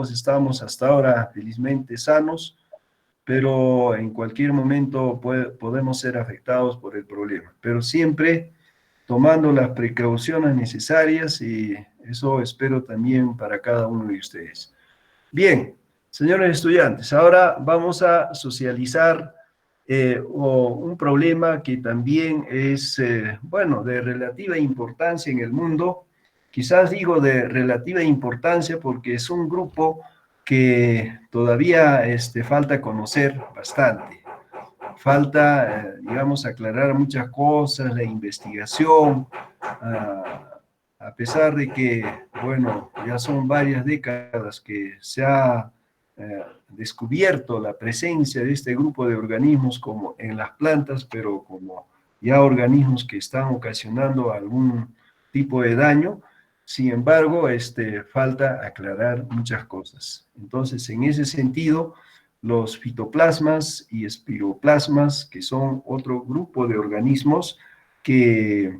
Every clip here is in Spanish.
todos estamos hasta ahora felizmente sanos, pero en cualquier momento podemos ser afectados por el problema. Pero siempre tomando las precauciones necesarias y eso espero también para cada uno de ustedes. Bien, señores estudiantes, ahora vamos a socializar un problema que también es, bueno, de relativa importancia en el mundo. Quizás digo de relativa importancia porque es un grupo que todavía falta conocer bastante. Falta, digamos, aclarar muchas cosas, la investigación, a pesar de que, bueno, ya son varias décadas que se ha descubierto la presencia de este grupo de organismos como en las plantas, pero como ya organismos que están ocasionando algún tipo de daño. Sin embargo, falta aclarar muchas cosas. Entonces, en ese sentido, los fitoplasmas y espiroplasmas, que son otro grupo de organismos que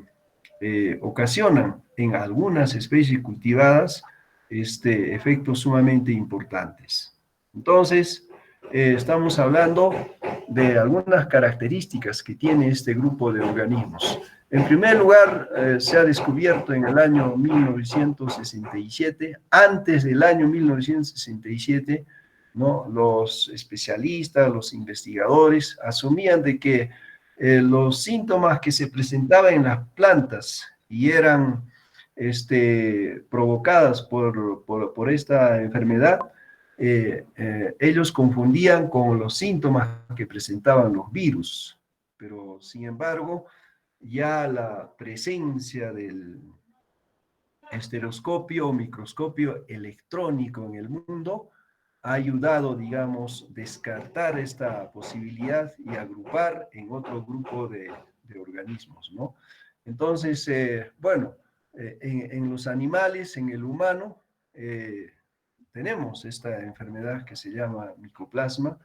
ocasionan en algunas especies cultivadas efectos sumamente importantes. Entonces, estamos hablando de algunas características que tiene este grupo de organismos. En primer lugar, se ha descubierto en el año 1967, antes del año 1967, ¿no? Los especialistas, los investigadores, asumían de que los síntomas que se presentaban en las plantas y eran provocadas por esta enfermedad, ellos confundían con los síntomas que presentaban los virus. Pero, sin embargo, ya la presencia del estereoscopio o microscopio electrónico en el mundo ha ayudado, digamos, descartar esta posibilidad y agrupar en otro grupo de organismos, ¿no? Entonces, bueno, en los animales, en el humano, tenemos esta enfermedad que se llama micoplasma,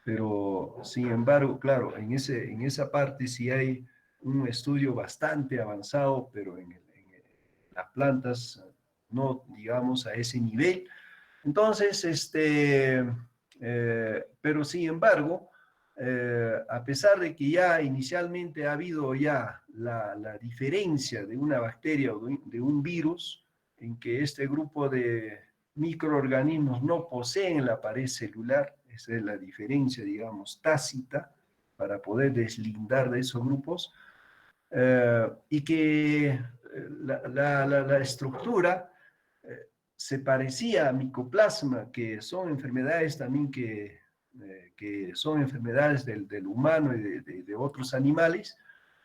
pero sin embargo, claro, en esa parte sí hay un estudio bastante avanzado, pero en las plantas no, digamos, a ese nivel. Entonces, pero sin embargo, a pesar de que ya inicialmente ha habido ya la diferencia de una bacteria o de un virus, en que este grupo de microorganismos no poseen la pared celular, esa es la diferencia, digamos, tácita, para poder deslindar de esos grupos, y que la estructura se parecía a micoplasma, que son enfermedades también que son enfermedades del humano y de otros animales.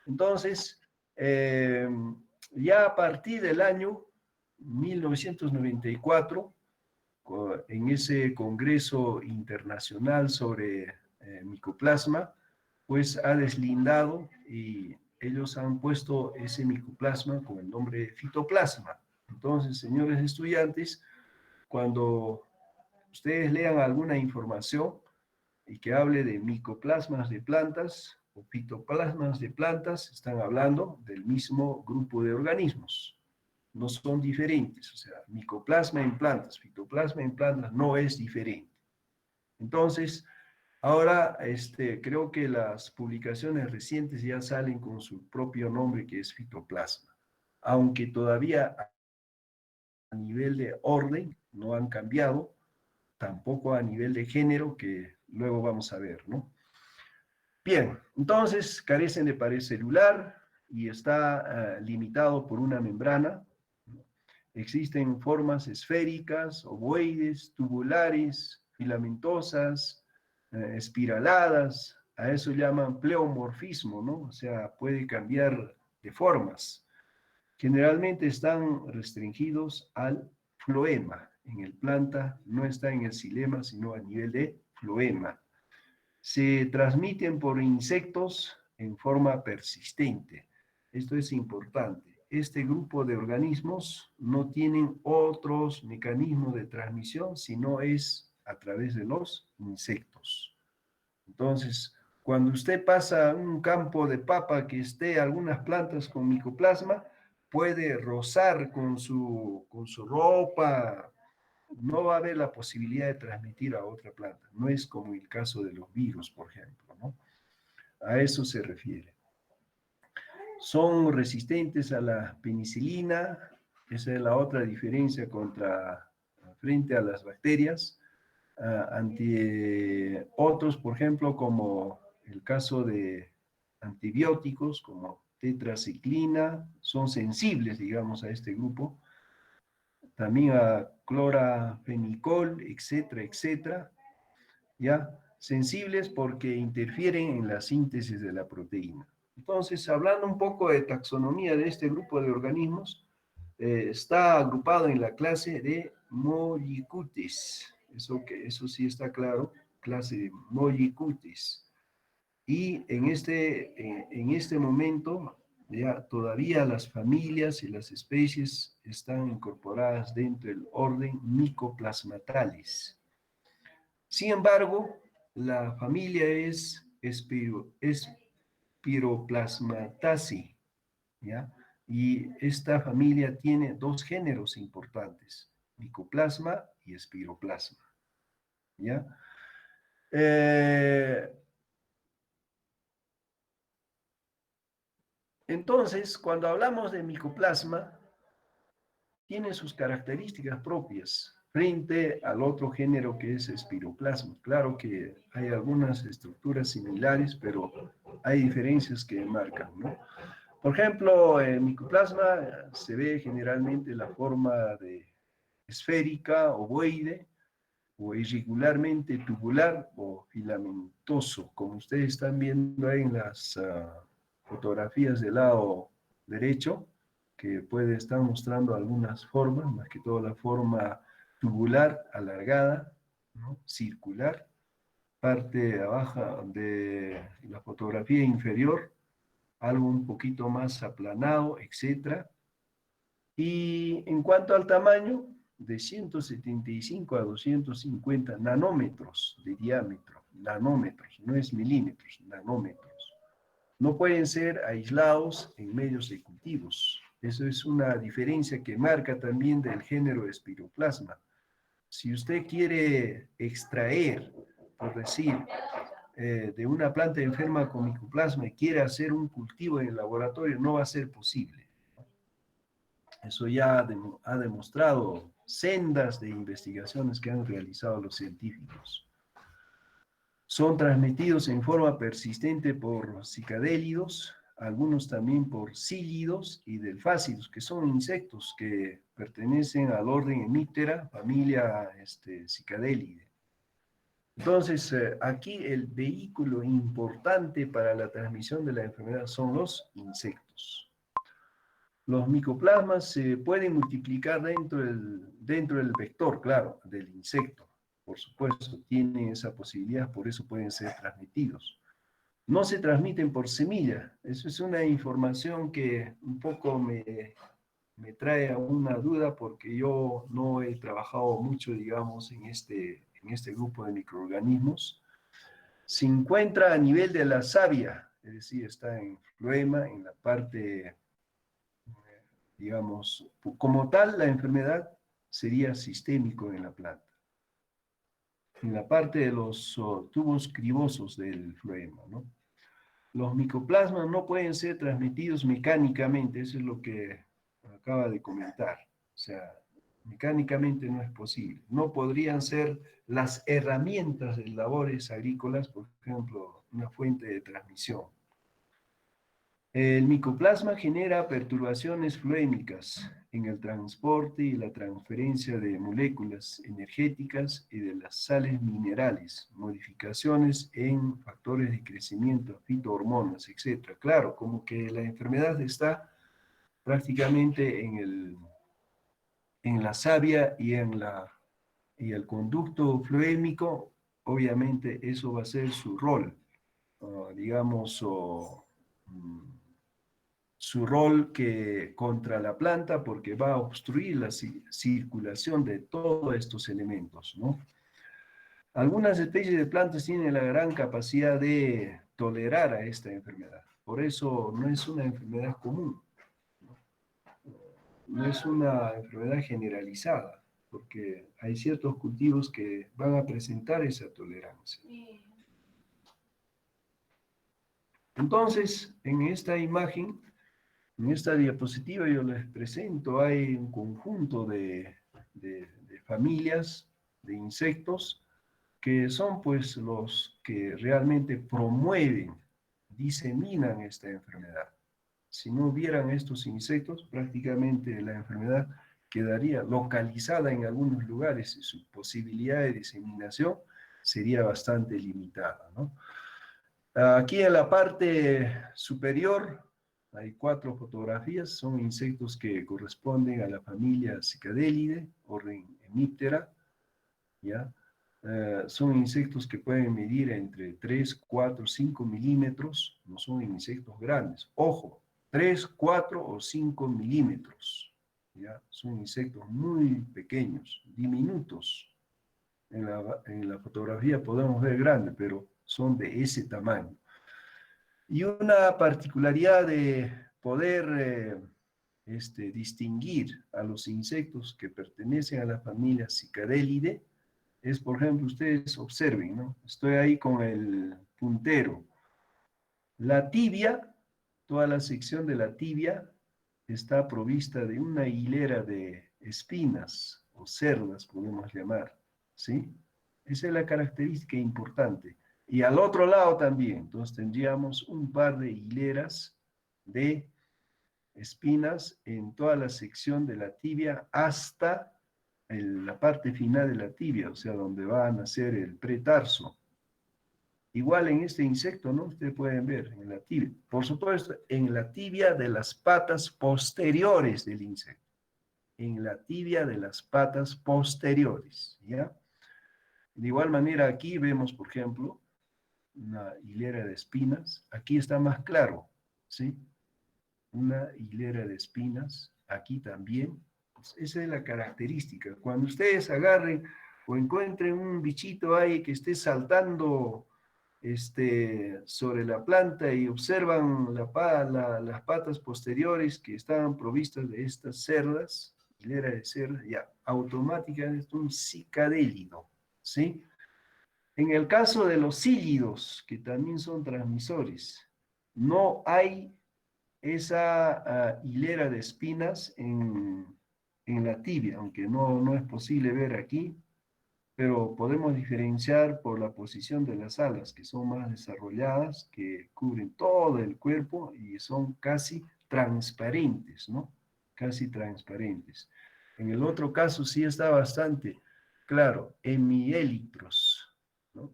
Entonces, ya a partir del año 1994, en ese Congreso Internacional sobre micoplasma, pues ha deslindado y ellos han puesto ese micoplasma con el nombre de fitoplasma. Entonces, señores estudiantes, cuando ustedes lean alguna información y que hable de micoplasmas de plantas o fitoplasmas de plantas, están hablando del mismo grupo de organismos. No son diferentes, o sea, micoplasma en plantas, fitoplasma en plantas no es diferente. Entonces, ahora creo que las publicaciones recientes ya salen con su propio nombre, que es fitoplasma, aunque todavía a nivel de orden no han cambiado, tampoco a nivel de género, que luego vamos a ver, ¿no? Bien, entonces carecen de pared celular y está limitado por una membrana. Existen formas esféricas, ovoides, tubulares, filamentosas, espiraladas, a eso llaman pleomorfismo, ¿no? O sea, puede cambiar de formas. Generalmente están restringidos al floema. En el planta no está en el xilema, sino a nivel de floema. Se transmiten por insectos en forma persistente. Esto es importante. Este grupo de organismos no tienen otros mecanismos de transmisión, sino es a través de los insectos. Entonces, cuando usted pasa un campo de papa que esté algunas plantas con micoplasma, puede rozar con su ropa, no va a haber la posibilidad de transmitir a otra planta. No es como el caso de los virus, por ejemplo, ¿no? A eso se refiere. Son resistentes a la penicilina, esa es la otra diferencia frente a las bacterias, ante otros, por ejemplo, como el caso de antibióticos, como tetraciclina, son sensibles, digamos, a este grupo, también a clorafenicol, etcétera, etcétera, ¿ya? Sensibles porque interfieren en la síntesis de la proteína. Entonces, hablando un poco de taxonomía de este grupo de organismos, está agrupado en la clase de Mollicutes. Eso sí está claro, clase de Mollicutes. Y en este momento, ya todavía las familias y las especies están incorporadas dentro del orden Mycoplasmatales. Sin embargo, la familia es Spiroplasmataceae, ¿ya? Y esta familia tiene dos géneros importantes, Mycoplasma y Spiroplasma, ¿ya? Eh, entonces, cuando hablamos de Mycoplasma, tiene sus características propias frente al otro género que es Spiroplasma. Claro que hay algunas estructuras similares, pero hay diferencias que marcan, ¿no? Por ejemplo, en Mycoplasma se ve generalmente la forma de esférica, ovoide, o irregularmente tubular o filamentoso, como ustedes están viendo ahí en las fotografías del lado derecho, que puede estar mostrando algunas formas, más que todo la forma tubular, alargada, ¿no? Circular, parte abajo de la fotografía inferior, algo un poquito más aplanado, etcétera. Y en cuanto al tamaño, de 175 a 250 nanómetros de diámetro, nanómetros, no es milímetros, nanómetros. No pueden ser aislados en medios de cultivos. Eso es una diferencia que marca también del género Spiroplasma. Si usted quiere extraer, por decir, de una planta enferma con micoplasma y quiere hacer un cultivo en el laboratorio, no va a ser posible. Eso ya ha demostrado sendas de investigaciones que han realizado los científicos. Son transmitidos en forma persistente por psicadélidos, algunos también por sílidos y delfácidos, que son insectos que pertenecen al orden Hemiptera, familia Cicadélide. Entonces, aquí el vehículo importante para la transmisión de la enfermedad son los insectos. Los micoplasmas se pueden multiplicar dentro del vector, claro, del insecto. Por supuesto, tienen esa posibilidad, por eso pueden ser transmitidos. No se transmiten por semilla. Eso es una información que un poco me trae a una duda porque yo no he trabajado mucho, digamos, en este grupo de microorganismos. Se encuentra a nivel de la savia, es decir, está en floema, en la parte, digamos, como tal, la enfermedad sería sistémico en la planta, en la parte de los tubos cribosos del floema, ¿no? Los micoplasmas no pueden ser transmitidos mecánicamente, eso es lo que acaba de comentar. O sea, mecánicamente no es posible. No podrían ser las herramientas de labores agrícolas, por ejemplo, una fuente de transmisión. El micoplasma genera perturbaciones floémicas en el transporte y la transferencia de moléculas energéticas y de las sales minerales, modificaciones en factores de crecimiento, fitohormonas, etc. Claro, como que la enfermedad está prácticamente en la savia y el conducto floémico, obviamente eso va a ser su rol, digamos, su rol que contra la planta porque va a obstruir la circulación de todos estos elementos, ¿no? Algunas especies de plantas tienen la gran capacidad de tolerar a esta enfermedad. Por eso no es una enfermedad común, no es una enfermedad generalizada. porque hay ciertos cultivos que van a presentar esa tolerancia. Entonces, en esta imagen, en esta diapositiva yo les presento, hay un conjunto de familias de insectos que son pues los que realmente promueven, diseminan esta enfermedad. Si no hubieran estos insectos, prácticamente la enfermedad quedaría localizada en algunos lugares y su posibilidad de diseminación sería bastante limitada, ¿no? Aquí en la parte superior hay 4 fotografías, son insectos que corresponden a la familia Cicadelidae, orden Hemiptera, ¿ya? Son insectos que pueden medir entre 3, 4, 5 milímetros, no son insectos grandes. Ojo, 3, 4 o 5 milímetros, ¿ya? Son insectos muy pequeños, diminutos. En la fotografía podemos ver grandes, pero son de ese tamaño. Y una particularidad de poder distinguir a los insectos que pertenecen a la familia Cicadelidae es, por ejemplo, ustedes observen, ¿no? Estoy ahí con el puntero. La tibia, toda la sección de la tibia está provista de una hilera de espinas o cerdas, podemos llamar, ¿sí? Esa es la característica importante. Y al otro lado también, entonces tendríamos un par de hileras de espinas en toda la sección de la tibia hasta la parte final de la tibia, o sea, donde va a nacer el pretarso. Igual en este insecto, ¿no? Ustedes pueden ver en la tibia. Por supuesto, en la tibia de las patas posteriores del insecto. En la tibia de las patas posteriores, ¿ya? De igual manera aquí vemos, por ejemplo, una hilera de espinas. Aquí está más claro, ¿sí? Una hilera de espinas. Aquí también. Pues esa es la característica. Cuando ustedes agarren o encuentren un bichito ahí que esté saltando sobre la planta y observan las patas posteriores que estaban provistas de estas cerdas, hilera de cerdas, ya, automáticamente es un cicadélido, ¿sí? En el caso de los cílidos, que también son transmisores, no hay esa hilera de espinas en la tibia, aunque no es posible ver aquí, pero podemos diferenciar por la posición de las alas, que son más desarrolladas, que cubren todo el cuerpo y son casi transparentes, ¿no? Casi transparentes. En el otro caso sí está bastante claro, hemielitros, ¿no?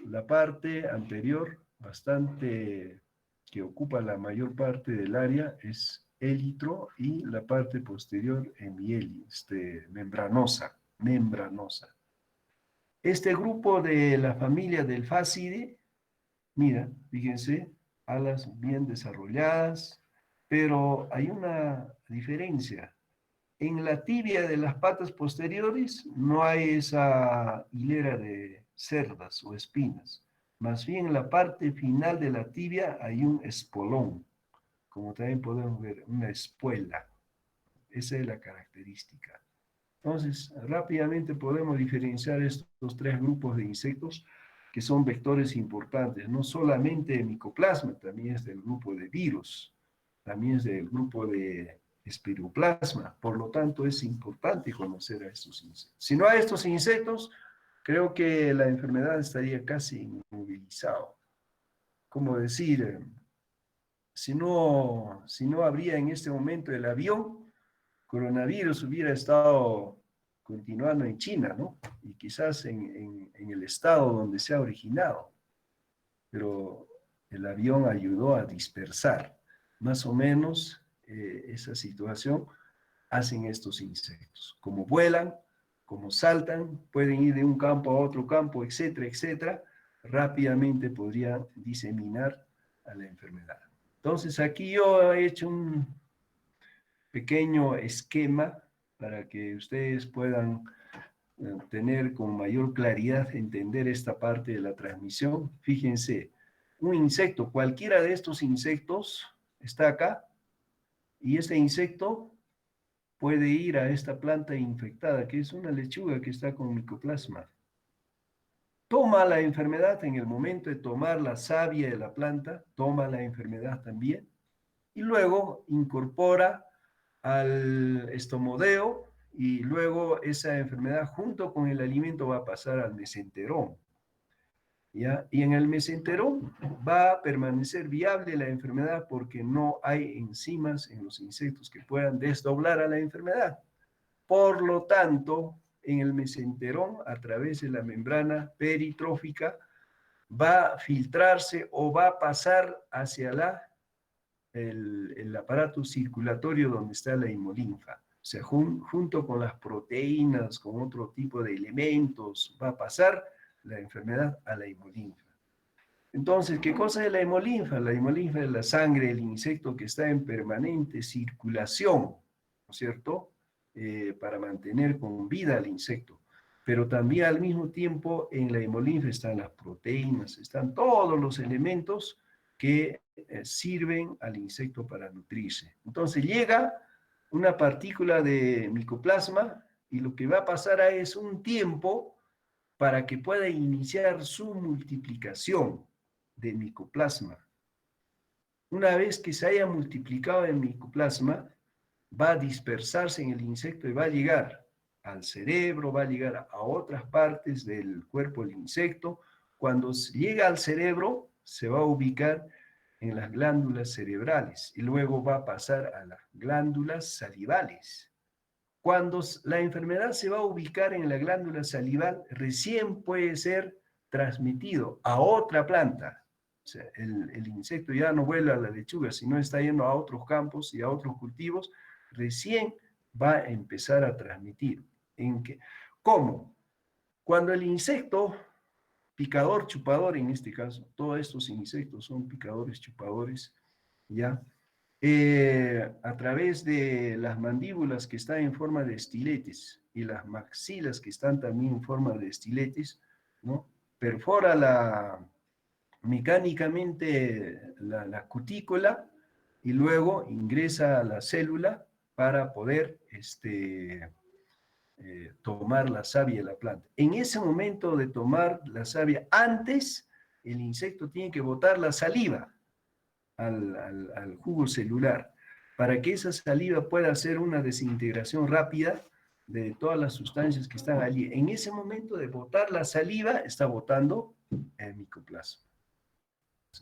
La parte anterior, bastante que ocupa la mayor parte del área, es élitro y la parte posterior membranosa, membranosa. Este grupo de la familia del Fácide, mira, fíjense, alas bien desarrolladas, pero hay una diferencia. En la tibia de las patas posteriores no hay esa hilera de cerdas o espinas. Más bien en la parte final de la tibia hay un espolón, como también podemos ver, una espuela. Esa es la característica. Entonces, rápidamente podemos diferenciar estos 3 grupos de insectos que son vectores importantes, no solamente de micoplasma, también es del grupo de virus, también es del grupo de espiroplasma, por lo tanto es importante conocer a estos insectos. Si no a estos insectos, creo que la enfermedad estaría casi inmovilizado. Como decir, si no habría en este momento el avión, coronavirus hubiera estado continuando en China, ¿no? Y quizás en el estado donde se ha originado, pero el avión ayudó a dispersar. Más o menos esa situación hacen estos insectos. Como vuelan, como saltan, pueden ir de un campo a otro campo, etcétera, etcétera, rápidamente podrían diseminar a la enfermedad. Entonces aquí yo he hecho un pequeño esquema para que ustedes puedan tener con mayor claridad, entender esta parte de la transmisión. Fíjense, un insecto, cualquiera de estos insectos está acá, y este insecto puede ir a esta planta infectada, que es una lechuga que está con micoplasma. Toma la enfermedad en el momento de tomar la savia de la planta, toma la enfermedad también, y luego incorpora al estomodeo, y luego esa enfermedad junto con el alimento va a pasar al mesenterón, ¿ya? Y en el mesenterón va a permanecer viable la enfermedad porque no hay enzimas en los insectos que puedan desdoblar a la enfermedad. Por lo tanto, en el mesenterón, a través de la membrana peritrófica, va a filtrarse o va a pasar hacia el aparato circulatorio donde está la hemolinfa. O sea, junto con las proteínas, con otro tipo de elementos, va a pasar la enfermedad a la hemolinfa. Entonces, ¿qué cosa es la hemolinfa? La hemolinfa es la sangre del insecto que está en permanente circulación, ¿no es cierto? Para mantener con vida al insecto. Pero también al mismo tiempo en la hemolinfa están las proteínas, están todos los elementos que sirven al insecto para nutrirse. Entonces llega una partícula de micoplasma y lo que va a pasar es un tiempo para que pueda iniciar su multiplicación de micoplasma. Una vez que se haya multiplicado el micoplasma, va a dispersarse en el insecto y va a llegar al cerebro, va a llegar a otras partes del cuerpo del insecto. Cuando llega al cerebro, se va a ubicar en las glándulas cerebrales y luego va a pasar a las glándulas salivales. Cuando la enfermedad se va a ubicar en la glándula salival, recién puede ser transmitido a otra planta. O sea, el insecto ya no vuela a la lechuga, sino está yendo a otros campos y a otros cultivos, recién va a empezar a transmitir. ¿Cómo? Cuando el insecto, picador, chupador en este caso, todos estos insectos son picadores, chupadores, ¿ya? A través de las mandíbulas que están en forma de estiletes y las maxilas que están también en forma de estiletes, ¿no? Perfora mecánicamente la cutícula y luego ingresa a la célula para poder tomar la savia de la planta. En ese momento de tomar la savia, antes el insecto tiene que botar la saliva al jugo celular, para que esa saliva pueda hacer una desintegración rápida de todas las sustancias que están allí. En ese momento de botar la saliva, está botando el micoplasma.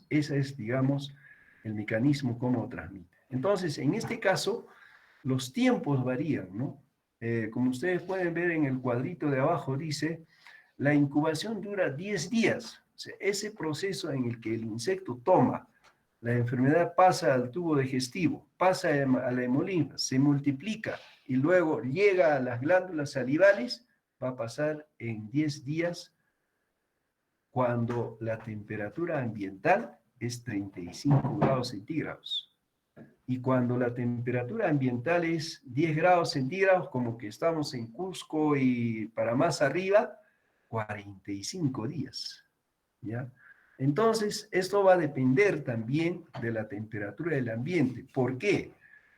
Ese es, digamos, el mecanismo cómo transmite. Entonces, en este caso, los tiempos varían, ¿no? Como ustedes pueden ver en el cuadrito de abajo, dice, la incubación dura 10 días. O sea, ese proceso en el que el insecto toma la enfermedad, pasa al tubo digestivo, pasa a la hemolinfa, se multiplica y luego llega a las glándulas salivales, va a pasar en 10 días cuando la temperatura ambiental es 35 grados centígrados. Y cuando la temperatura ambiental es 10 grados centígrados, como que estamos en Cusco y para más arriba, 45 días. ¿Ya? Entonces, esto va a depender también de la temperatura del ambiente. ¿Por qué?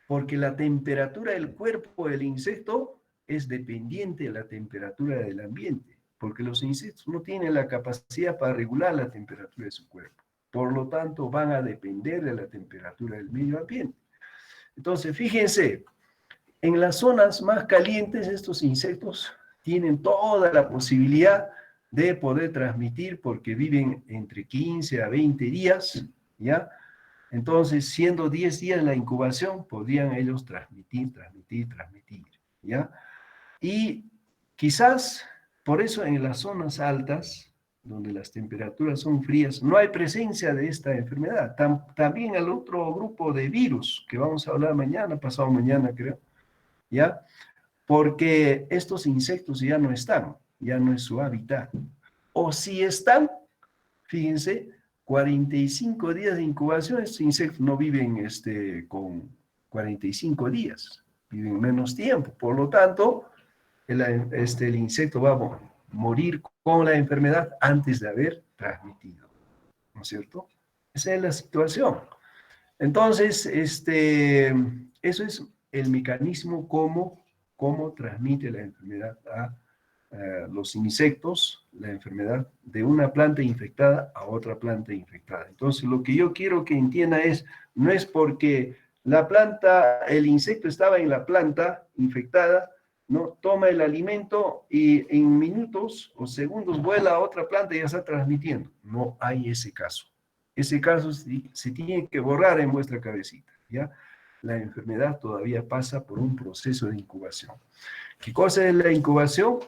Porque la temperatura del cuerpo del insecto es dependiente de la temperatura del ambiente, porque los insectos no tienen la capacidad para regular la temperatura de su cuerpo. Por lo tanto, van a depender de la temperatura del medio ambiente. Entonces, fíjense, en las zonas más calientes, estos insectos tienen toda la posibilidad de poder transmitir porque viven entre 15 a 20 días, ¿ya? Entonces, siendo 10 días la incubación, podrían ellos transmitir, ¿ya? Y quizás, por eso en las zonas altas, donde las temperaturas son frías, no hay presencia de esta enfermedad. También el otro grupo de virus, que vamos a hablar mañana, pasado mañana creo, ¿ya? Porque estos insectos ya no están, ya no es su hábitat. O si están, fíjense, 45 días de incubación, estos insectos no viven con 45 días, viven menos tiempo. Por lo tanto, el insecto va a morir con la enfermedad antes de haber transmitido, ¿no es cierto? Esa es la situación. Entonces, eso es el mecanismo cómo transmite la enfermedad a los insectos, la enfermedad de una planta infectada a otra planta infectada. Entonces, lo que yo quiero que entienda es, no es porque la planta, el insecto estaba en la planta infectada, ¿no? Toma el alimento y en minutos o segundos vuela a otra planta y ya está transmitiendo. No hay ese caso. Ese caso se tiene que borrar en vuestra cabecita, ¿ya? La enfermedad todavía pasa por un proceso de incubación. ¿Qué cosa es la incubación?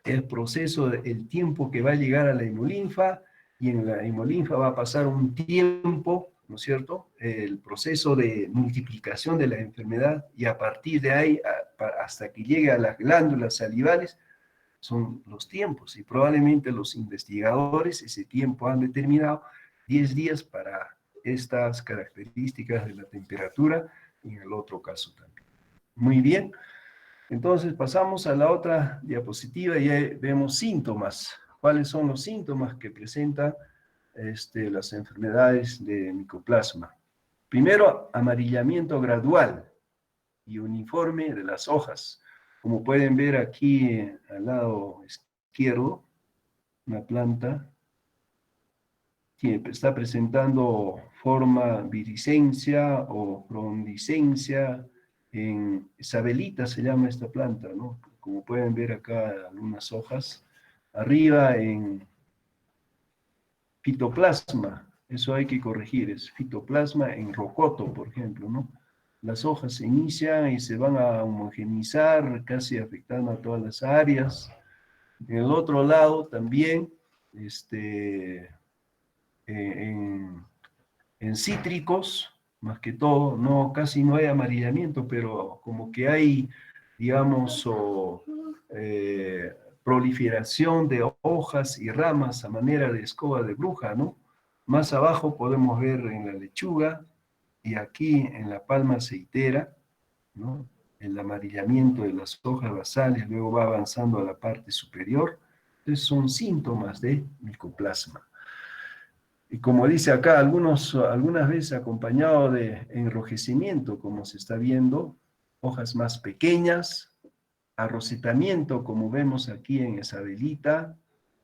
El proceso, el tiempo que va a llegar a la hemolinfa, y en la hemolinfa va a pasar un tiempo, ¿no es cierto? El proceso de multiplicación de la enfermedad, y a partir de ahí, hasta que llegue a las glándulas salivales, son los tiempos, y probablemente los investigadores ese tiempo han determinado 10 días para estas características de la temperatura, y en el otro caso también. Muy bien. Entonces pasamos a la otra diapositiva y ahí vemos síntomas. ¿Cuáles son los síntomas que presentan las enfermedades de micoplasma? Primero, amarillamiento gradual y uniforme de las hojas. Como pueden ver aquí al lado izquierdo, una planta que está presentando forma viriscencia o frondiscencia. En Isabelita se llama esta planta, ¿no? Como pueden ver acá algunas hojas. Arriba en fitoplasma, eso hay que corregir, es fitoplasma en rocoto, por ejemplo, ¿no? Las hojas se inician y se van a homogenizar, casi afectando a todas las áreas. En el otro lado también, en cítricos, más que todo, no, casi no hay amarillamiento, pero como que hay, digamos, proliferación de hojas y ramas a manera de escoba de bruja, ¿no? Más abajo podemos ver en la lechuga y aquí en la palma aceitera, ¿no? El amarillamiento de las hojas basales, luego va avanzando a la parte superior. Entonces son síntomas de micoplasma. Y como dice acá, algunas veces acompañado de enrojecimiento, como se está viendo, hojas más pequeñas, arrosetamiento, como vemos aquí en Isabelita,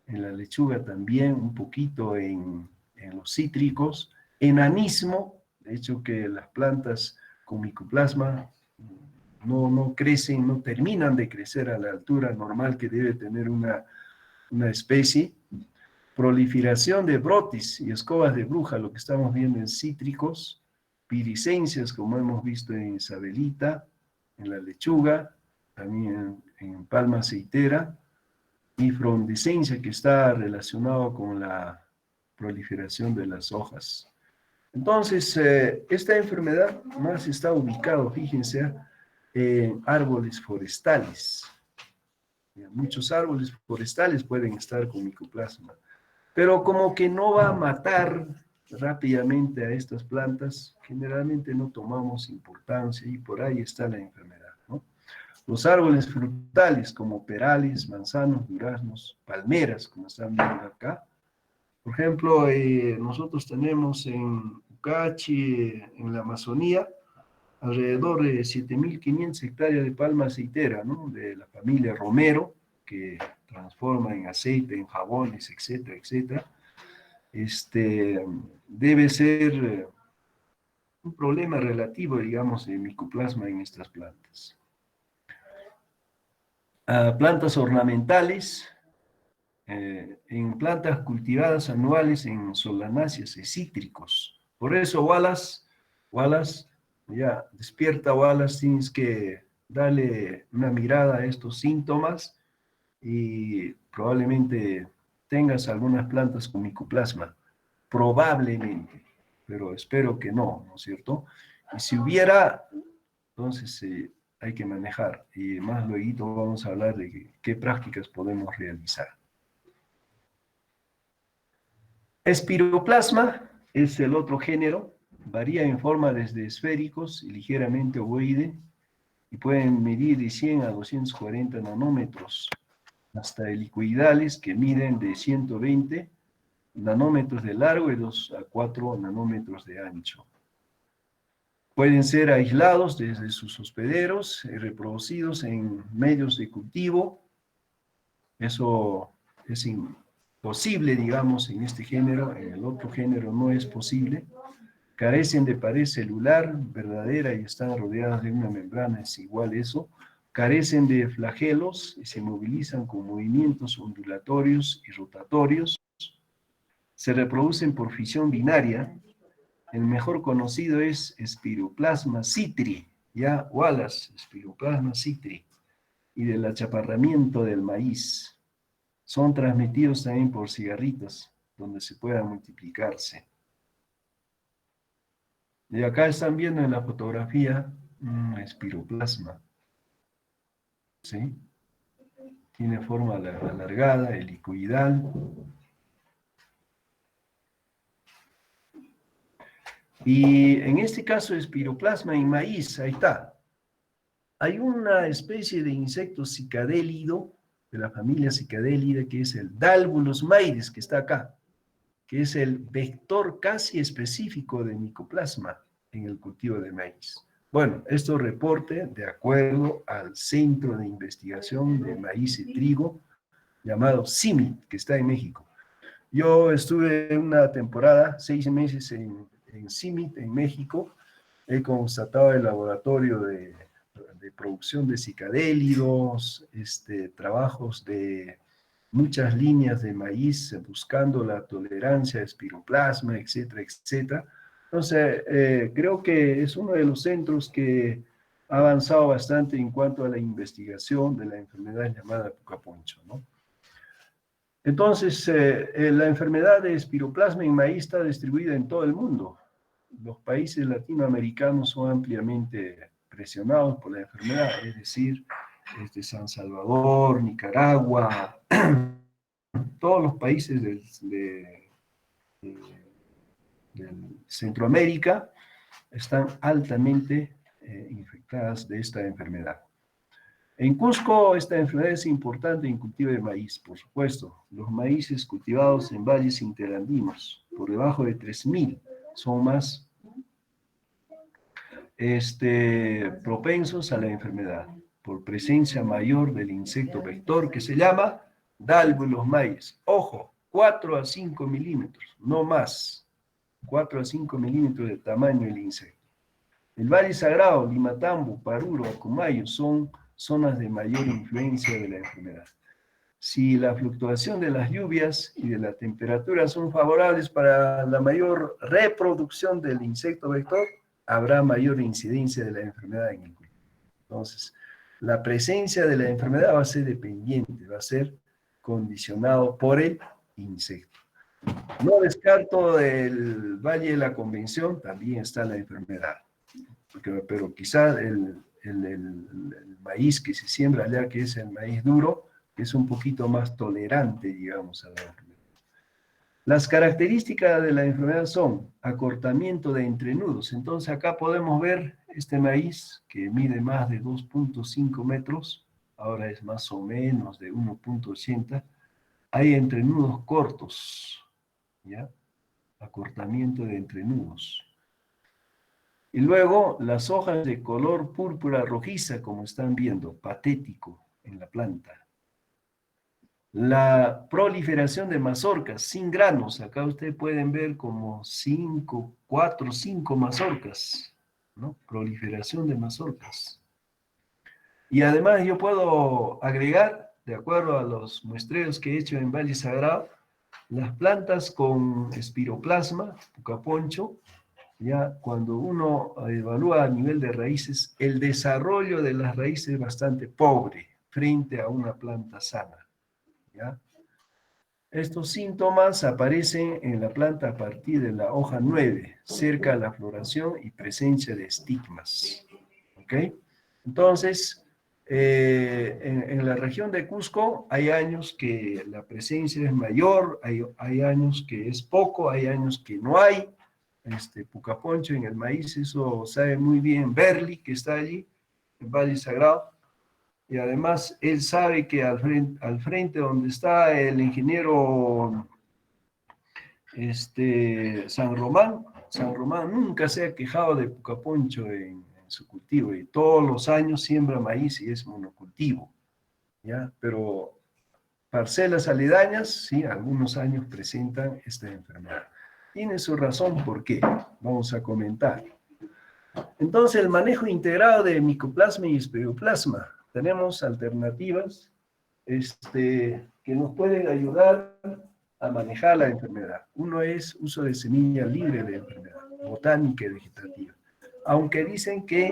en la lechuga también, un poquito en los cítricos, enanismo, de hecho que las plantas con micoplasma no crecen, no terminan de crecer a la altura normal que debe tener una especie. Proliferación de brotis y escobas de bruja, lo que estamos viendo en cítricos, viriscencias, como hemos visto en Isabelita, en la lechuga, también en palma aceitera, y frondescencia, que está relacionado con la proliferación de las hojas. Entonces, esta enfermedad más está ubicada, fíjense, en árboles forestales. Muchos árboles forestales pueden estar con micoplasma, pero como que no va a matar rápidamente a estas plantas, generalmente no tomamos importancia y por ahí está la enfermedad, ¿no? Los árboles frutales como perales, manzanos, duraznos, palmeras, como están viendo acá. Por ejemplo, nosotros tenemos en Ucachi, en la Amazonía, alrededor de 7.500 hectáreas de palma aceitera, ¿no? De la familia Romero, que transforma en aceite, en jabones, etcétera, etcétera. Debe ser un problema relativo, digamos, de micoplasma en estas plantas. Plantas ornamentales, en plantas cultivadas anuales en solanáceas y cítricos. Por eso, Wallace, ya despierta, Wallace, tienes que darle una mirada a estos síntomas y probablemente tengas algunas plantas con micoplasma, probablemente, pero espero que no, ¿no es cierto? Y si hubiera, entonces hay que manejar, y más luego vamos a hablar de qué prácticas podemos realizar. Espiroplasma es el otro género, varía en forma desde esféricos y ligeramente ovoide, y pueden medir de 100 a 240 nanómetros, hasta helicoidales que miden de 120 nanómetros de largo y 2 a 4 nanómetros de ancho. Pueden ser aislados desde sus hospederos, reproducidos en medios de cultivo. Eso es imposible, digamos, en este género. En el otro género no es posible. Carecen de pared celular verdadera y están rodeadas de una membrana, es igual eso. Carecen de flagelos y se movilizan con movimientos ondulatorios y rotatorios. Se reproducen por fisión binaria. El mejor conocido es Spiroplasma citri, ya Wallace, Spiroplasma citri, y del achaparramiento del maíz. Son transmitidos también por cigarritos, donde se puedan multiplicarse. Y acá están viendo en la fotografía un espiroplasma, ¿sí? Tiene forma alargada, helicoidal. Y en este caso, espiroplasma en maíz, ahí está. Hay una especie de insecto cicadélido, de la familia cicadélida, que es el Dalbulus maides, que está acá, que es el vector casi específico de micoplasma en el cultivo de maíz. Bueno, esto reporte de acuerdo al Centro de Investigación de Maíz y Trigo, llamado CIMIT, que está en México. Yo estuve una temporada, 6 meses en CIMIT, en México. He constatado el laboratorio de producción de psicadélidos, trabajos de muchas líneas de maíz buscando la tolerancia a espiroplasma, etcétera, etcétera. Entonces, creo que es uno de los centros que ha avanzado bastante en cuanto a la investigación de la enfermedad llamada pucaponcho, ¿no? Entonces, la enfermedad de espiroplasma en maíz está distribuida en todo el mundo. Los países latinoamericanos son ampliamente presionados por la enfermedad, es decir, San Salvador, Nicaragua, todos los países de Centroamérica están altamente infectadas de esta enfermedad. En Cusco, esta enfermedad es importante en cultivo de maíz, por supuesto. Los maíces cultivados en valles interandinos, por debajo de 3.000, son más propensos a la enfermedad, por presencia mayor del insecto vector que se llama Dalbulus maides. Ojo, 4 a 5 milímetros, no más. 4 a 5 milímetros de tamaño del insecto. El Valle Sagrado, Limatambo, Paruro, Acumayo son zonas de mayor influencia de la enfermedad. Si la fluctuación de las lluvias y de la temperatura son favorables para la mayor reproducción del insecto vector, habrá mayor incidencia de la enfermedad en el cultivo. Entonces, la presencia de la enfermedad va a ser dependiente, va a ser condicionado por el insecto. No descarto el Valle de la Convención, también está la enfermedad, pero quizás el maíz que se siembra allá, que es el maíz duro, es un poquito más tolerante, digamos, a la enfermedad. Las características de la enfermedad son acortamiento de entrenudos. Entonces acá podemos ver este maíz que mide más de 2.5 metros, ahora es más o menos de 1.80. Hay entrenudos cortos, ¿ya? Acortamiento de entrenudos. Y luego las hojas de color púrpura rojiza, como están viendo, patético en la planta. La proliferación de mazorcas sin granos, acá ustedes pueden ver como 4 o 5 mazorcas, ¿no? Proliferación de mazorcas. Y además yo puedo agregar, de acuerdo a los muestreos que he hecho en Valle Sagrado, las plantas con espiroplasma, pucaponcho, ya cuando uno evalúa a nivel de raíces, el desarrollo de las raíces es bastante pobre frente a una planta sana, ¿ya? Estos síntomas aparecen en la planta a partir de la hoja 9, cerca de la floración y presencia de estigmas, ¿ok? Entonces, en la región de Cusco hay años que la presencia es mayor, hay años que es poco, hay años que no hay, pucaponcho en el maíz, eso sabe muy bien Berli, que está allí, en Valle Sagrado, y además él sabe que al frente donde está el ingeniero San Román, San Román nunca se ha quejado de pucaponcho en su cultivo y todos los años siembra maíz y es monocultivo, ¿ya? Pero parcelas aledañas, sí, algunos años presentan esta enfermedad. Tiene su razón, ¿por qué? Vamos a comentar. Entonces, el manejo integrado de micoplasma y espiroplasma. Tenemos alternativas que nos pueden ayudar a manejar la enfermedad. Uno es uso de semilla libre de enfermedad, botánica y vegetativa. Aunque dicen que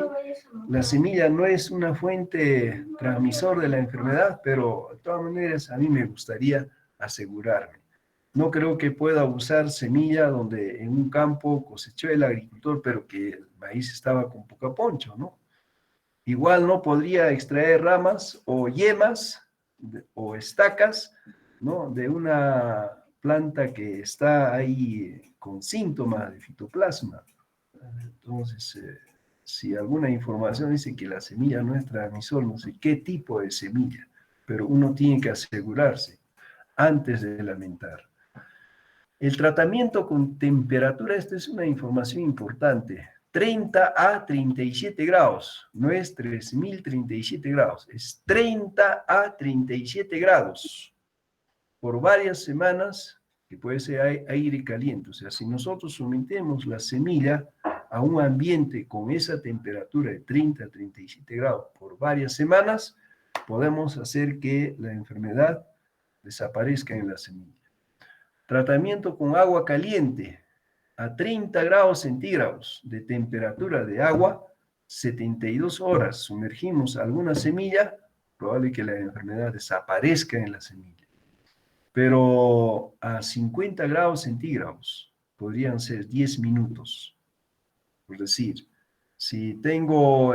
la semilla no es una fuente transmisor de la enfermedad, pero de todas maneras a mí me gustaría asegurarme. No creo que pueda usar semilla donde en un campo cosechó el agricultor, pero que el maíz estaba con poca poncho, ¿no? Igual no podría extraer ramas o yemas o estacas, ¿no? De una planta que está ahí con síntomas de fitoplasma. Entonces, si alguna información dice que la semilla no es transmisor, no sé qué tipo de semilla, pero uno tiene que asegurarse antes de lamentar. El tratamiento con temperatura, esta es una información importante. 30 a 37 grados, no es 3037 grados, es 30 a 37 grados por varias semanas, que puede ser aire caliente. O sea, si nosotros sometemos la semilla a un ambiente con esa temperatura de 30 a 37 grados por varias semanas, podemos hacer que la enfermedad desaparezca en la semilla. Tratamiento con agua caliente a 30 grados centígrados de temperatura de agua, 72 horas. Sumergimos alguna semilla, probable que la enfermedad desaparezca en la semilla. Pero a 50 grados centígrados podrían ser 10 minutos. Por decir, si tengo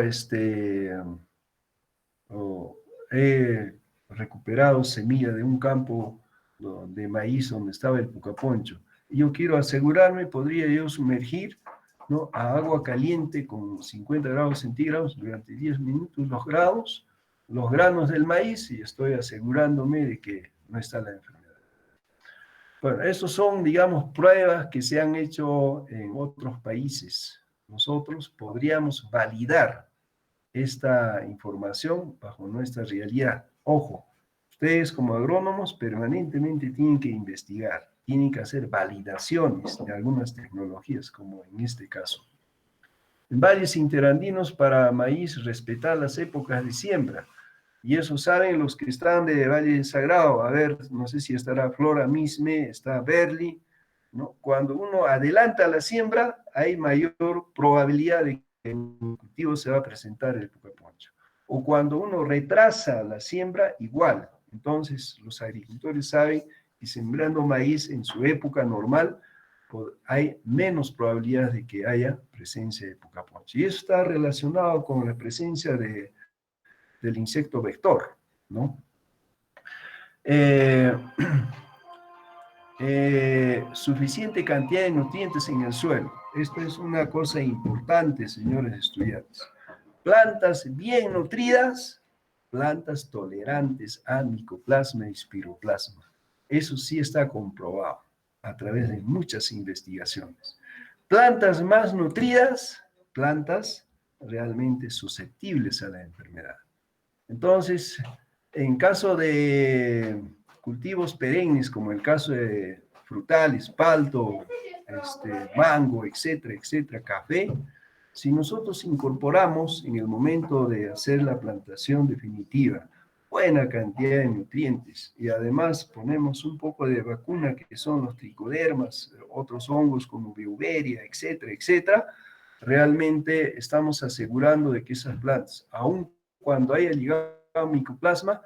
he recuperado semilla de un campo de maíz donde estaba el pucaponcho, y yo quiero asegurarme, podría yo sumergir, ¿no?, a agua caliente con 50 grados centígrados durante 10 minutos los granos del maíz, y estoy asegurándome de que no está la enfermedad. Bueno, estos son, digamos, pruebas que se han hecho en otros países. Nosotros podríamos validar esta información bajo nuestra realidad. Ojo, ustedes como agrónomos permanentemente tienen que investigar, tienen que hacer validaciones de algunas tecnologías, como en este caso. En valles interandinos para maíz, respetar las épocas de siembra. Y eso saben los que están de Valle Sagrado. A ver, no sé si estará Flora Misme, está Berli, ¿no? Cuando uno adelanta la siembra, hay mayor probabilidad de que en el cultivo se va a presentar el pucaponcho. O cuando uno retrasa la siembra, igual. Entonces, los agricultores saben que sembrando maíz en su época normal, hay menos probabilidad de que haya presencia de pucaponcho. Y eso está relacionado con la presencia del insecto vector, ¿no? Suficiente cantidad de nutrientes en el suelo. Esto es una cosa importante, señores estudiantes. Plantas bien nutridas, plantas tolerantes a micoplasma y espiroplasma. Eso sí está comprobado a través de muchas investigaciones. Plantas más nutridas, plantas realmente susceptibles a la enfermedad. Entonces, en caso de cultivos perennes, como el caso de frutales, palto, mango, etcétera, etcétera, café, si nosotros incorporamos en el momento de hacer la plantación definitiva buena cantidad de nutrientes y además ponemos un poco de vacuna que son los tricodermas, otros hongos como Beauveria, etcétera, etcétera, realmente estamos asegurando de que esas plantas, aun cuando haya llegado micoplasma,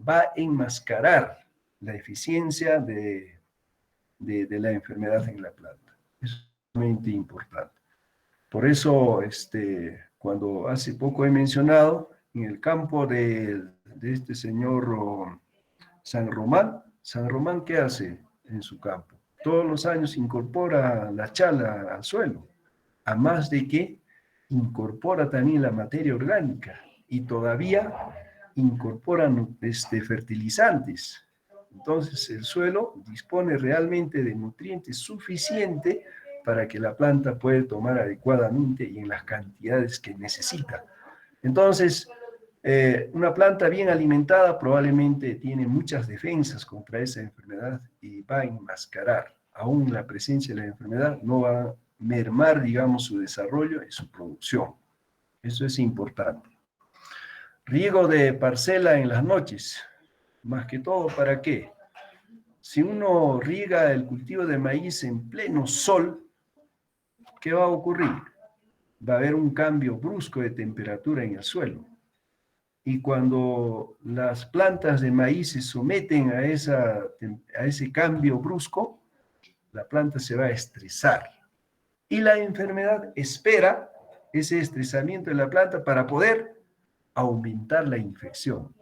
va a enmascarar la eficiencia de la enfermedad en la planta. Es realmente importante. Por eso, cuando hace poco he mencionado, en el campo de este señor San Román, ¿qué hace en su campo? Todos los años incorpora la chala al suelo, a más de que incorpora también la materia orgánica y todavía incorporan fertilizantes. Entonces el suelo dispone realmente de nutrientes suficientes para que la planta pueda tomar adecuadamente y en las cantidades que necesita. Entonces, una planta bien alimentada probablemente tiene muchas defensas contra esa enfermedad y va a enmascarar. Aún la presencia de la enfermedad no va a mermar, digamos, su desarrollo y su producción. Eso es importante. Riego de parcela en las noches. Más que todo, ¿para qué? Si uno riega el cultivo de maíz en pleno sol, ¿qué va a ocurrir? Va a haber un cambio brusco de temperatura en el suelo. Y cuando las plantas de maíz se someten a ese cambio brusco, la planta se va a estresar. Y la enfermedad espera ese estresamiento de la planta para poder aumentar la infección.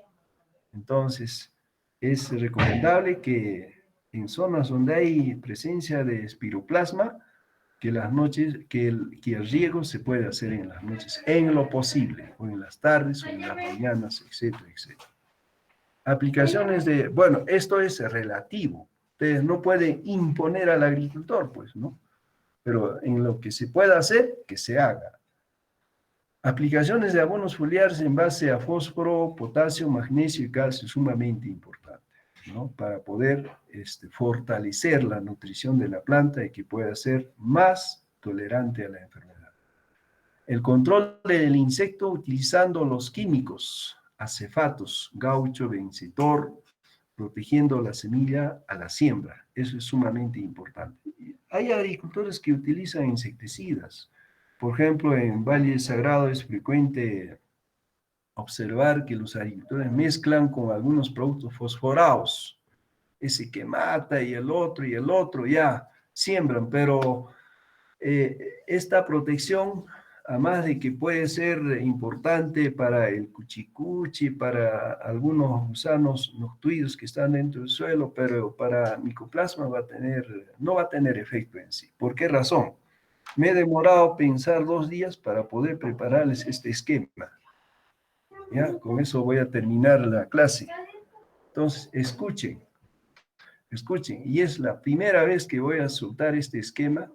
Entonces, es recomendable que en zonas donde hay presencia de espiroplasma, que el riego se puede hacer en las noches, en lo posible, o en las tardes, o en las mañanas, etcétera, etcétera. Aplicaciones bueno, esto es relativo. Ustedes no pueden imponer al agricultor, pues, ¿no? Pero en lo que se pueda hacer, que se haga. Aplicaciones de abonos foliares en base a fósforo, potasio, magnesio y calcio, sumamente importante, ¿no? Para poder fortalecer la nutrición de la planta y que pueda ser más tolerante a la enfermedad. El control del insecto utilizando los químicos, acefatos, gaucho, vencedor, protegiendo la semilla a la siembra. Eso es sumamente importante. Hay agricultores que utilizan insecticidas. Por ejemplo, en Valle Sagrado es frecuente observar que los agricultores mezclan con algunos productos fosforados. Ese que mata y el otro, ya siembran, pero esta protección, además de que puede ser importante para el cuchicuchi, para algunos gusanos noctuidos que están dentro del suelo, pero para micoplasma no va a tener efecto en sí. ¿Por qué razón? Me he demorado a pensar 2 días para poder prepararles este esquema. ¿Ya? Con eso voy a terminar la clase. Entonces, escuchen, y es la primera vez que voy a soltar este esquema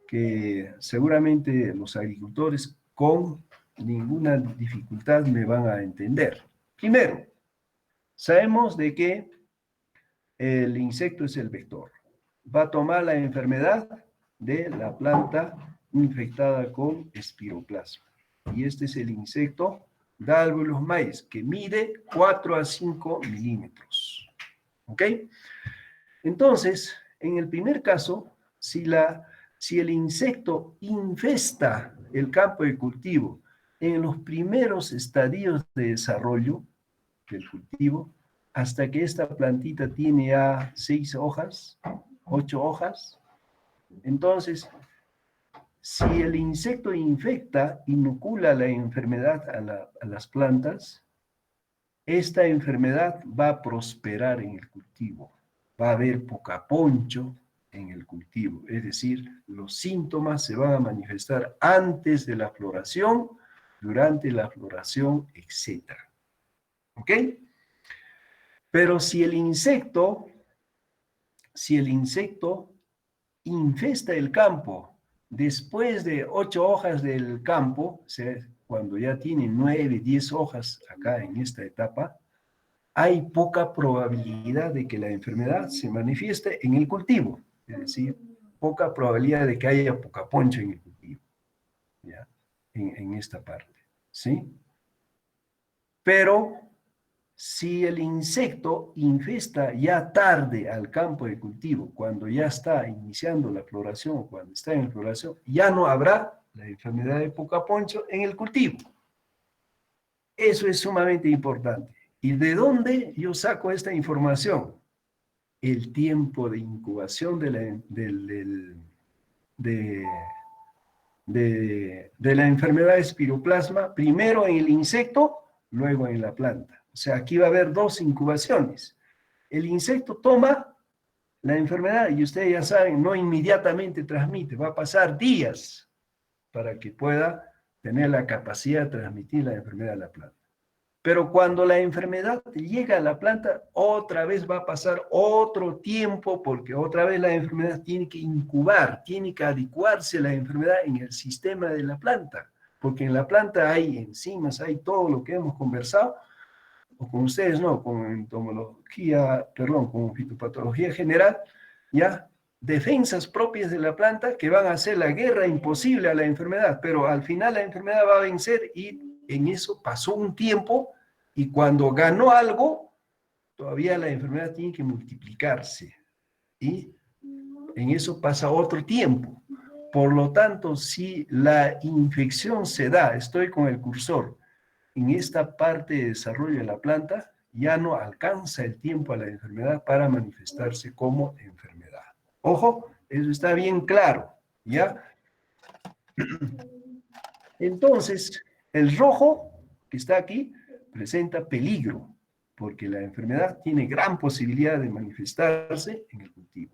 que seguramente los agricultores con ninguna dificultad me van a entender. Primero, sabemos de que el insecto es el vector. Va a tomar la enfermedad de la planta infectada con espiroplasma. Y este es el insecto Dalbergus maíz, que mide 4 a 5 milímetros. ¿Ok? Entonces, en el primer caso, si el insecto infesta el campo de cultivo en los primeros estadios de desarrollo del cultivo, hasta que esta plantita tiene ya 6 hojas, 8 hojas, entonces, si el insecto infecta, inocula la enfermedad a las plantas, esta enfermedad va a prosperar en el cultivo. Va a haber poca poncho en el cultivo, es decir, los síntomas se van a manifestar antes de la floración, durante la floración, etc. ¿Ok? Pero si el insecto infesta el campo después de 8 hojas del campo, o sea, cuando ya tiene 9, 10 hojas acá en esta etapa, hay poca probabilidad de que la enfermedad se manifieste en el cultivo, es decir, poca probabilidad de que haya poca poncha en el cultivo, ¿ya? En esta parte, ¿sí? Pero si el insecto infesta ya tarde al campo de cultivo, cuando ya está iniciando la floración, cuando está en floración, ya no habrá la enfermedad de poca poncho en el cultivo. Eso es sumamente importante. ¿Y de dónde yo saco esta información? El tiempo de incubación de la enfermedad de espiroplasma, primero en el insecto, luego en la planta. O sea, aquí va a haber 2 incubaciones. El insecto toma la enfermedad y ustedes ya saben, no inmediatamente transmite, va a pasar días para que pueda tener la capacidad de transmitir la enfermedad a la planta. Pero cuando la enfermedad llega a la planta, otra vez va a pasar otro tiempo, porque otra vez la enfermedad tiene que incubar, tiene que adecuarse la enfermedad en el sistema de la planta, porque en la planta hay enzimas, hay todo lo que hemos conversado, o con ustedes no, con entomología, perdón, con fitopatología general, ya, defensas propias de la planta que van a hacer la guerra imposible a la enfermedad, pero al final la enfermedad va a vencer y en eso pasó un tiempo y cuando ganó algo, todavía la enfermedad tiene que multiplicarse y en eso pasa otro tiempo. Por lo tanto, si la infección se da, estoy con el cursor, en esta parte de desarrollo de la planta, ya no alcanza el tiempo a la enfermedad para manifestarse como enfermedad. Ojo, eso está bien claro, ¿ya? Entonces, el rojo que está aquí presenta peligro, porque la enfermedad tiene gran posibilidad de manifestarse en el cultivo.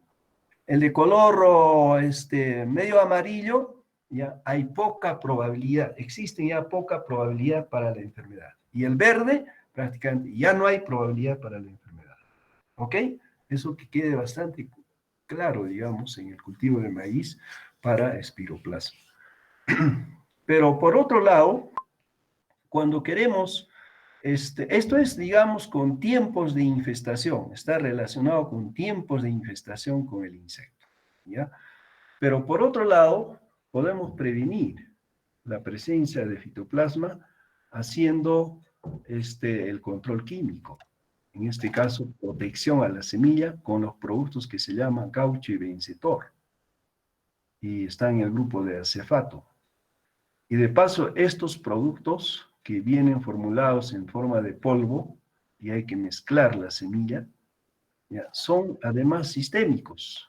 El de color medio amarillo, ya hay poca probabilidad, existe ya poca probabilidad para la enfermedad. Y el verde, prácticamente ya no hay probabilidad para la enfermedad. ¿Ok? Eso que quede bastante claro, digamos, en el cultivo de maíz para espiroplasma. Pero por otro lado, cuando queremos, esto es, digamos, con tiempos de infestación, está relacionado con tiempos de infestación con el insecto, ¿ya? Pero por otro lado, podemos prevenir la presencia de fitoplasma haciendo el control químico. En este caso, protección a la semilla con los productos que se llaman caucho y bencetor. Y está en el grupo de acefato. Y de paso, estos productos que vienen formulados en forma de polvo, y hay que mezclar la semilla, ¿ya? Son además sistémicos.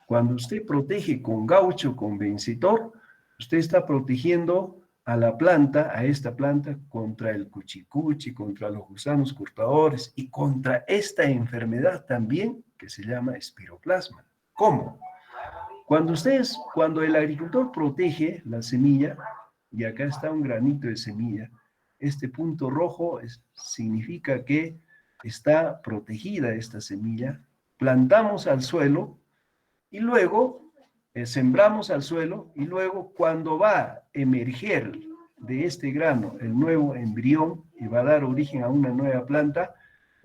Cuando usted protege con gaucho, con bencetor, usted está protegiendo a la planta, a esta planta, contra el cuchicuchi, contra los gusanos cortadores y contra esta enfermedad también que se llama espiroplasma. ¿Cómo? Cuando el agricultor protege la semilla, y acá está un granito de semilla, este punto rojo significa que está protegida esta semilla, plantamos al suelo y luego sembramos al suelo y luego cuando va a emerger de este grano el nuevo embrión y va a dar origen a una nueva planta,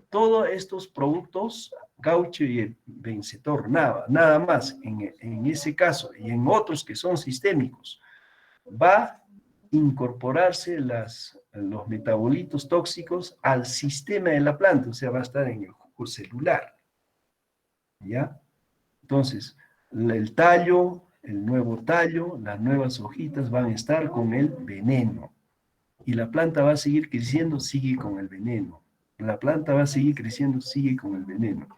todos estos productos, caucho y el bencetor, nada más en ese caso y en otros que son sistémicos, va a incorporarse los metabolitos tóxicos al sistema de la planta, o sea, va a estar en el jugo celular, ¿ya? Entonces, el tallo, el nuevo tallo, las nuevas hojitas van a estar con el veneno. Y la planta va a seguir creciendo, sigue con el veneno. La planta va a seguir creciendo, sigue con el veneno.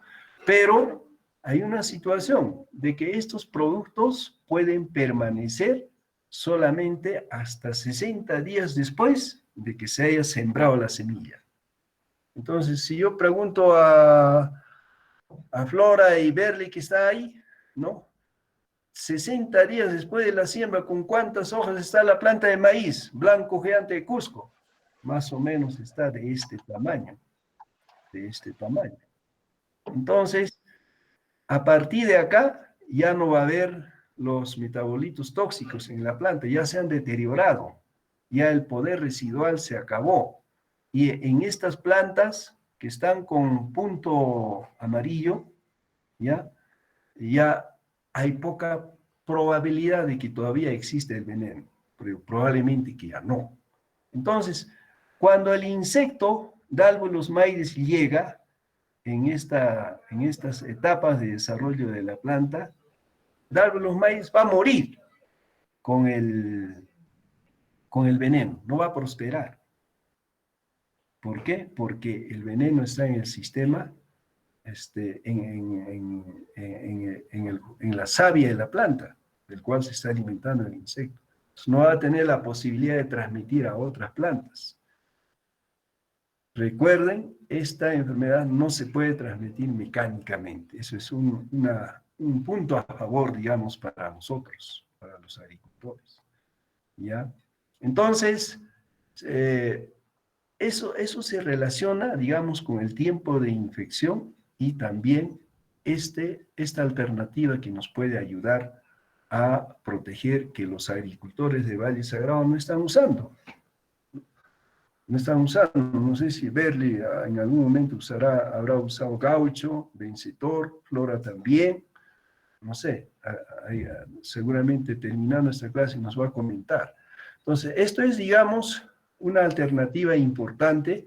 Pero hay una situación de que estos productos pueden permanecer solamente hasta 60 días después de que se haya sembrado la semilla. Entonces, si yo pregunto a Flora y Berly que está ahí, ¿no? 60 días después de la siembra, ¿con cuántas hojas está la planta de maíz blanco gigante de Cusco? Más o menos está de este tamaño, de este tamaño. Entonces, a partir de acá, ya no va a haber los metabolitos tóxicos en la planta, ya se han deteriorado, ya el poder residual se acabó. Y en estas plantas que están con punto amarillo, ya hay poca probabilidad de que todavía existe el veneno, pero probablemente que ya no. Entonces, cuando el insecto Dalbolus maides llega en estas etapas de desarrollo de la planta, Dalbolus maides va a morir con el veneno, no va a prosperar. ¿Por qué? Porque el veneno está en el sistema en la savia de la planta, del cual se está alimentando el insecto. Entonces, no va a tener la posibilidad de transmitir a otras plantas. Recuerden, esta enfermedad no se puede transmitir mecánicamente. Eso es un punto a favor, digamos, para nosotros, para los agricultores. ¿Ya? Entonces, Eso se relaciona, digamos, con el tiempo de infección y también esta alternativa que nos puede ayudar a proteger que los agricultores de Valle Sagrado no están usando. No están usando, no sé si Berly en algún momento habrá usado gaucho, vencedor, Flora también, no sé, seguramente terminando esta clase nos va a comentar. Entonces, esto es, digamos, una alternativa importante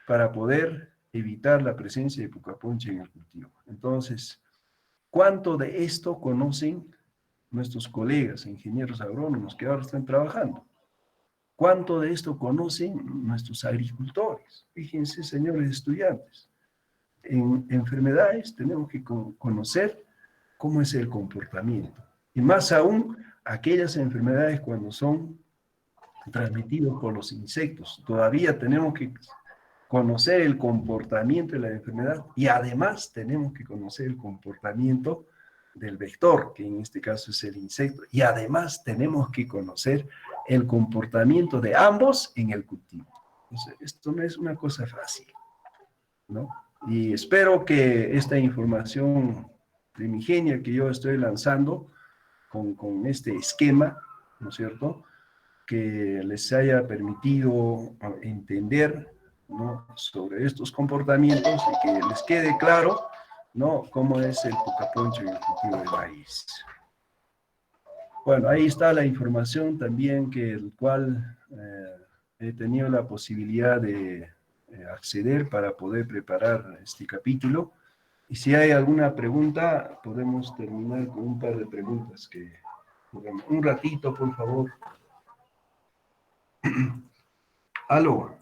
para poder evitar la presencia de pucaponcha en el cultivo. Entonces, ¿cuánto de esto conocen nuestros colegas, ingenieros agrónomos que ahora están trabajando? ¿Cuánto de esto conocen nuestros agricultores? Fíjense, señores estudiantes, en enfermedades tenemos que conocer cómo es el comportamiento. Y más aún, aquellas enfermedades cuando son transmitidas por los insectos. Todavía tenemos que conocer el comportamiento de la enfermedad y además tenemos que conocer el comportamiento del vector, que en este caso es el insecto, y además tenemos que conocer el comportamiento de ambos en el cultivo. Entonces, esto no es una cosa fácil, ¿no? Y espero que esta información primigenia que yo estoy lanzando con este esquema, ¿no es cierto?, que les haya permitido entender, ¿no?, sobre estos comportamientos y que les quede claro, ¿no?, cómo es el pucaponcho en el cultivo de maíz. Bueno, ahí está la información también el cual he tenido la posibilidad de acceder para poder preparar este capítulo. Y si hay alguna pregunta, podemos terminar con un par de preguntas un ratito, por favor. Aló.